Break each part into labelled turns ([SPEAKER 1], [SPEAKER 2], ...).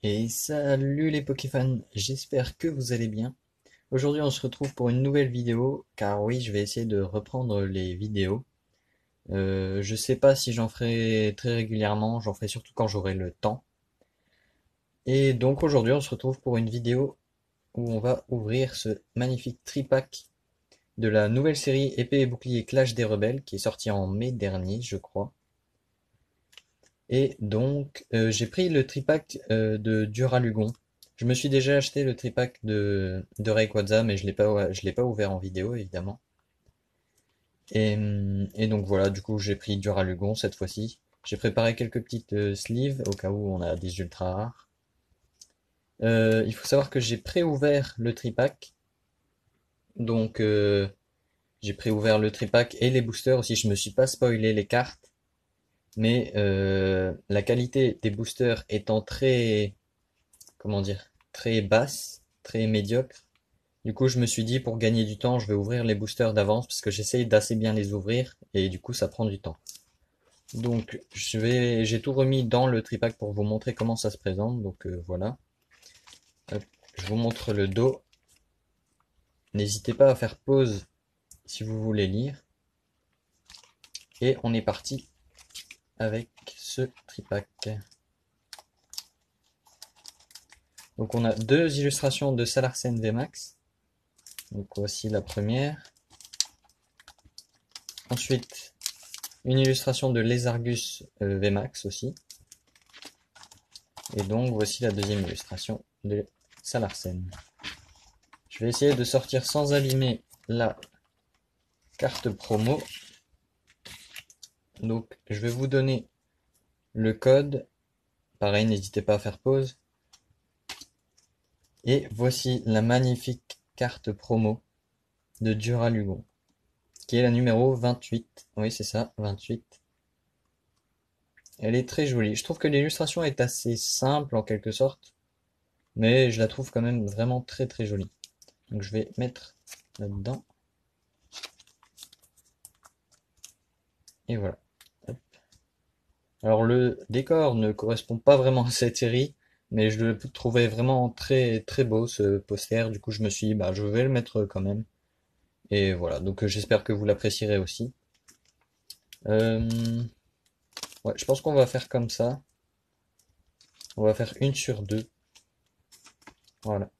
[SPEAKER 1] Et salut les Pokéfans, j'espère que vous allez bien. Aujourd'hui on se retrouve pour une nouvelle vidéo, car oui je vais essayer de reprendre les vidéos. Je sais pas si j'en ferai très régulièrement, j'en ferai surtout quand j'aurai le temps. Et donc aujourd'hui on se retrouve pour une vidéo où on va ouvrir ce magnifique tripack de la nouvelle série Épée et Bouclier Clash des Rebelles qui est sortie en mai dernier je crois. Et donc, j'ai pris le tripack de Duralugon. Je me suis déjà acheté le tripack de Rayquaza, mais je l'ai pas ouvert en vidéo, évidemment. Et donc voilà, du coup, j'ai pris Duralugon cette fois-ci. J'ai préparé quelques petites sleeves au cas où on a des ultra rares. Il faut savoir que j'ai pré-ouvert le tripack. Donc, j'ai pré-ouvert le tripack et les boosters aussi. Je me suis pas spoilé les cartes. Mais la qualité des boosters étant très, comment dire, très basse, très médiocre. Du coup, je me suis dit, pour gagner du temps, je vais ouvrir les boosters d'avance parce que j'essaye d'assez bien les ouvrir et du coup, ça prend du temps. Donc, j'ai tout remis dans le tripack pour vous montrer comment ça se présente. Donc voilà. Hop, je vous montre le dos. N'hésitez pas à faire pause si vous voulez lire. Et on est parti avec ce tripack. Donc on a deux illustrations de Salarsen VMAX. Donc voici la première. Ensuite, une illustration de Lézargus VMAX aussi. Et donc voici la deuxième illustration de Salarsen. Je vais essayer de sortir sans abîmer la carte promo. Donc je vais vous donner le code. Pareil, n'hésitez pas à faire pause. Et voici la magnifique carte promo de Duralugon, qui est la numéro 28. Oui, c'est ça, 28. Elle est très jolie. Je trouve que l'illustration est assez simple en quelque sorte, mais je la trouve quand même vraiment très très jolie. Donc je vais mettre là-dedans. Et voilà. Hop. Alors le décor ne correspond pas vraiment à cette série, mais je le trouvais vraiment très très beau ce poster. Du coup je me suis dit bah je vais le mettre quand même. Et voilà, donc j'espère que vous l'apprécierez aussi. Euh, ouais, je pense qu'on va faire comme ça. On va faire une sur deux. Voilà.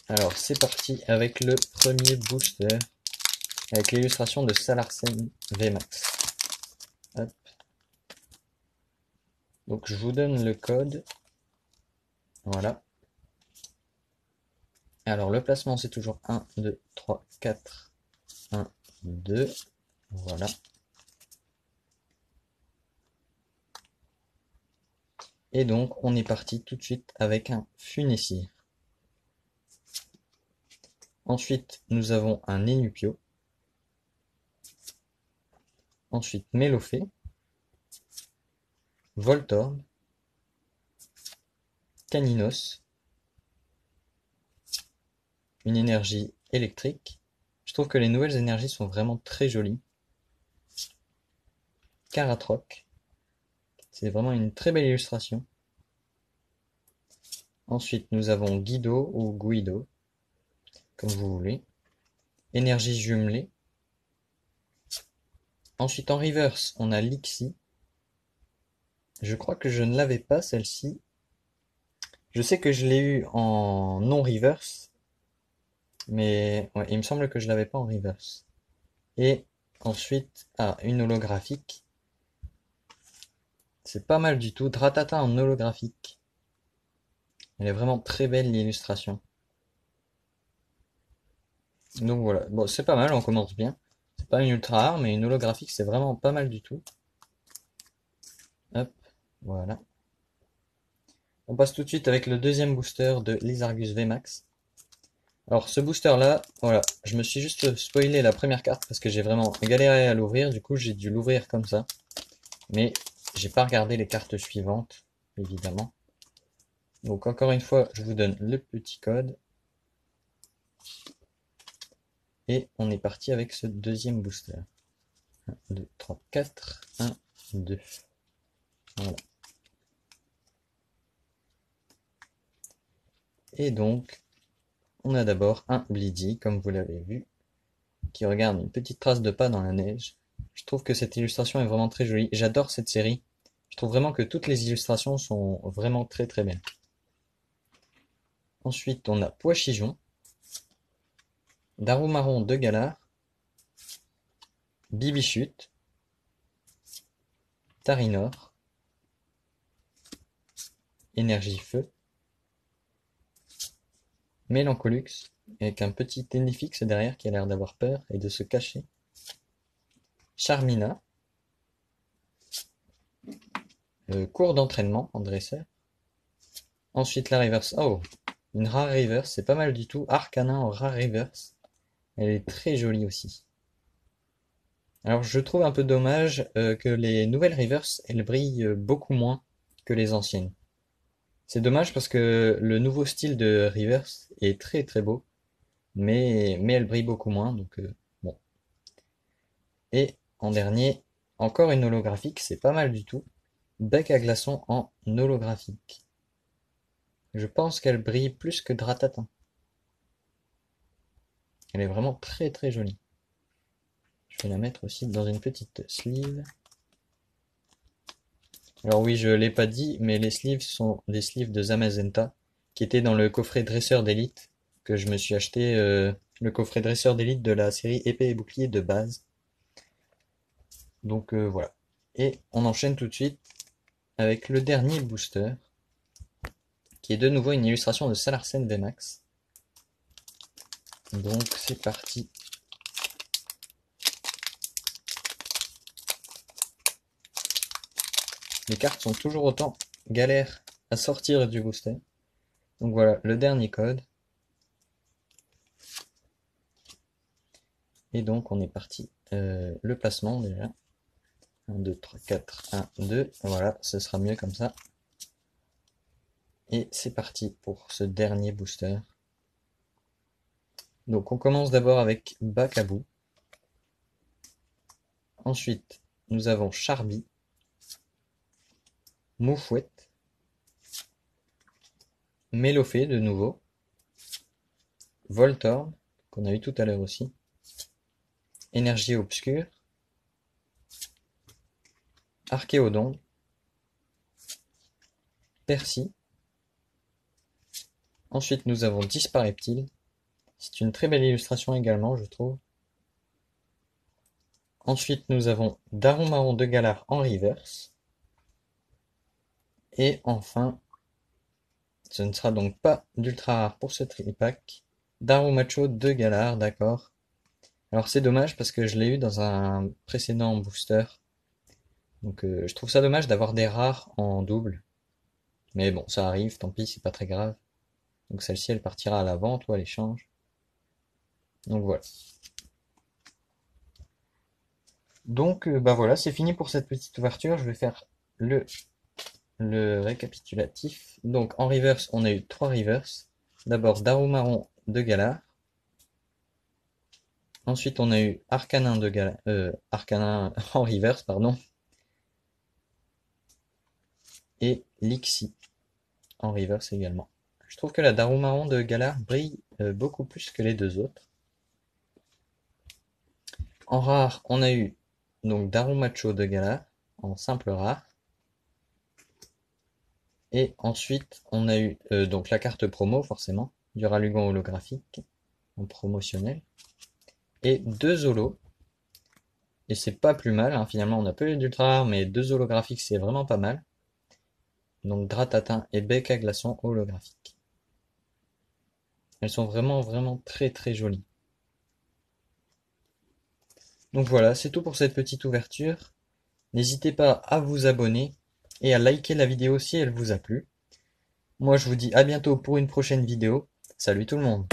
[SPEAKER 1] Alors c'est parti avec le premier booster, avec l'illustration de Salarsen VMAX. Hop. Donc je vous donne le code. Voilà. Alors le placement c'est toujours 1, 2, 3, 4, 1, 2. Voilà. Et donc on est parti tout de suite avec un Funessir. Ensuite nous avons un Enupio. Ensuite Melofée. Voltorb. Caninos. Une énergie électrique. Je trouve que les nouvelles énergies sont vraiment très jolies. Caratroc. C'est vraiment une très belle illustration. Ensuite, nous avons Guido ou Guido, comme vous voulez. Énergie jumelée. Ensuite, en reverse, on a Lixie. Je crois que je ne l'avais pas, celle-ci. Je sais que je l'ai eu en non-reverse, mais ouais, il me semble que je l'avais pas en reverse. Et ensuite, une holographique. C'est pas mal du tout. Dratata en holographique. Elle est vraiment très belle, l'illustration. Donc voilà, bon, c'est pas mal, on commence bien. C'est pas une ultra rare, mais une holographique, c'est vraiment pas mal du tout. Hop, voilà. On passe tout de suite avec le deuxième booster de Lizargus VMAX. Alors ce booster là, voilà, je me suis juste spoilé la première carte parce que j'ai vraiment galéré à l'ouvrir, du coup j'ai dû l'ouvrir comme ça. Mais j'ai pas regardé les cartes suivantes, évidemment. Donc encore une fois, je vous donne le petit code. Et on est parti avec ce deuxième booster. 1, 2, 3, 4, 1, 2. Voilà. Et donc, on a d'abord un Bleedy, comme vous l'avez vu, qui regarde une petite trace de pas dans la neige. Je trouve que cette illustration est vraiment très jolie. J'adore cette série. Je trouve vraiment que toutes les illustrations sont vraiment très très belles. Ensuite, on a Pois-Chigeon, Darumaron de Galar, Bibichute, Tarinor, Énergie Feu, Mélancolux, avec un petit Ténifix derrière qui a l'air d'avoir peur et de se cacher, Charmina, cours d'entraînement en dresseur, ensuite la reverse, oh, une rare reverse, c'est pas mal du tout, Arcanin en rare reverse, elle est très jolie aussi. Alors je trouve un peu dommage que les nouvelles reverse, elles brillent beaucoup moins que les anciennes. C'est dommage parce que le nouveau style de reverse est très très beau, mais elle brille beaucoup moins, donc bon. Et en dernier, encore une holographique, c'est pas mal du tout. Bec à glaçons en holographique. Je pense qu'elle brille plus que Dratata. Elle est vraiment très très jolie. Je vais la mettre aussi dans une petite sleeve. Alors oui, je l'ai pas dit, mais les sleeves sont des sleeves de Zamazenta, qui étaient dans le coffret dresseur d'élite, que je me suis acheté, le coffret dresseur d'élite de la série épée et bouclier de base. Donc voilà. Et on enchaîne tout de suite avec le dernier booster, qui est de nouveau une illustration de Salarsen VMAX. Donc c'est parti. Les cartes sont toujours autant galères à sortir du booster. Donc voilà, le dernier code. Et donc on est parti. Le placement déjà. 1, 2, 3, 4, 1, 2. Voilà, ce sera mieux comme ça. Et c'est parti pour ce dernier booster. Donc on commence d'abord avec Bakabou. Ensuite, nous avons Charby, Moufouette, Mélofée de nouveau, Voltorb, qu'on a eu tout à l'heure aussi, Énergie Obscure, Archéodon, Percy. Ensuite, nous avons Dispareptile. C'est une très belle illustration également, je trouve. Ensuite, nous avons Darumaron de Galar en reverse. Et enfin, ce ne sera donc pas d'ultra rare pour ce tripack. Darumacho de Galar, d'accord. Alors c'est dommage parce que je l'ai eu dans un précédent booster. Donc je trouve ça dommage d'avoir des rares en double. Mais bon, ça arrive, tant pis, c'est pas très grave. Donc celle-ci, elle partira à la vente ou à l'échange. Donc voilà. Donc bah voilà, c'est fini pour cette petite ouverture. Je vais faire le récapitulatif. Donc en reverse, on a eu 3 reverse. D'abord Darumaron de Galar. Ensuite, on a eu Arcanin de Galar, Arcanin en reverse, pardon. Et Lixie en reverse également. Je trouve que la Darumaron de Galar brille beaucoup plus que les deux autres. En rare, on a eu donc Darumacho de Galar en simple rare. Et ensuite, on a eu donc la carte promo, forcément, du Ralugon holographique en promotionnel. Et 2 holos. Et c'est pas plus mal, hein. Finalement, on a peu d'ultra rares, mais 2 holographiques, c'est vraiment pas mal. Donc Dratatin et Bec à glaçons holographiques. Elles sont vraiment vraiment très très jolies. Donc voilà, c'est tout pour cette petite ouverture. N'hésitez pas à vous abonner et à liker la vidéo si elle vous a plu. Moi je vous dis à bientôt pour une prochaine vidéo. Salut tout le monde!